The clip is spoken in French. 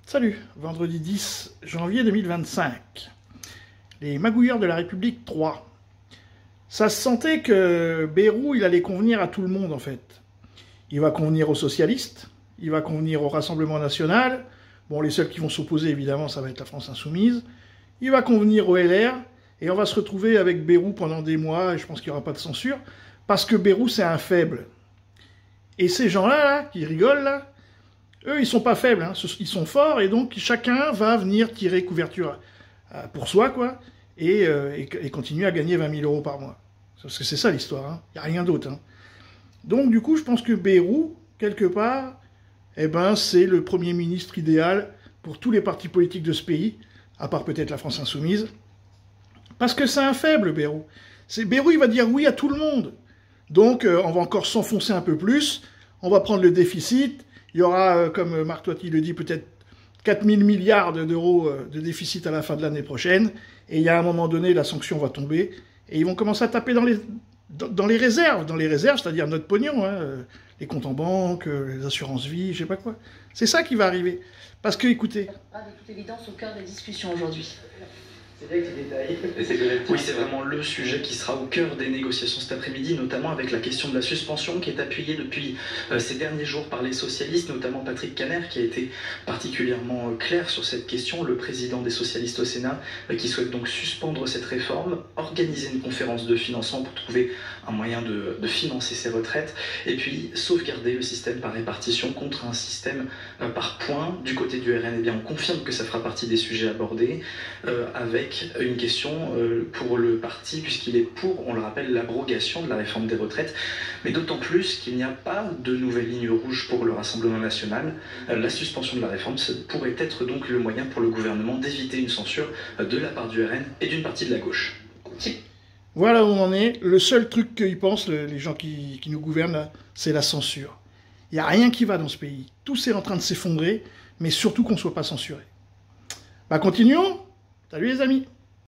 Salut, vendredi 10 janvier 2025. Les magouilleurs de la République 3. Ça se sentait que Bayrou, il allait convenir à tout le monde en fait. Il va convenir aux socialistes, il va convenir au Rassemblement National. Bon, les seuls qui vont s'opposer évidemment, ça va être la France Insoumise. Il va convenir au LR, et on va se retrouver avec Bayrou pendant des mois, et je pense qu'il n'y aura pas de censure, parce que Bayrou c'est un faible. Et ces gens-là, là, qui rigolent là, eux, ils sont pas faibles, hein. Ils sont forts, et donc chacun va venir tirer couverture pour soi, quoi, et continuer à gagner 20 000 € par mois. Parce que c'est ça l'histoire, hein. Il n'y a rien d'autre. Hein. Donc du coup, je pense que Bayrou, quelque part, eh ben, c'est le Premier ministre idéal pour tous les partis politiques de ce pays, à part peut-être la France Insoumise, parce que c'est un faible, Bayrou. Bayrou, il va dire oui à tout le monde. Donc, on va encore s'enfoncer un peu plus, on va prendre le déficit. Il y aura, comme Marc Toiti le dit, peut-être 4 000 milliards d'euros de déficit à la fin de l'année prochaine. Et il y a un moment donné, la sanction va tomber. Et ils vont commencer à taper dans les réserves. Dans les réserves, c'est-à-dire notre pognon. Hein, les comptes en banque, les assurances vie, je sais pas quoi. C'est ça qui va arriver. Parce que, écoutez... Pas de toute évidence au cœur des discussions aujourd'hui. C'est bien que tu détailles. Oui, c'est vraiment le sujet qui sera au cœur des négociations cet après-midi, notamment avec la question de la suspension qui est appuyée depuis ces derniers jours par les socialistes, notamment Patrick Kanner qui a été particulièrement clair sur cette question, le président des socialistes au Sénat qui souhaite donc suspendre cette réforme, organiser une conférence de financement pour trouver un moyen de financer ces retraites, et puis sauvegarder le système par répartition contre un système par points. Du côté du RN, eh bien, on confirme que ça fera partie des sujets abordés, avec une question pour le parti, puisqu'il est pour, on le rappelle, l'abrogation de la réforme des retraites, mais d'autant plus qu'il n'y a pas de nouvelle ligne rouge pour le Rassemblement National. La suspension de la réforme pourrait être donc le moyen pour le gouvernement d'éviter une censure de la part du RN et d'une partie de la gauche. Voilà où on en est. Le seul truc qu'ils pensent, les gens qui nous gouvernent, c'est la censure. Il n'y a rien qui va dans ce pays. Tout est en train de s'effondrer, mais surtout qu'on ne soit pas censuré. Bah continuons. Salut les amis!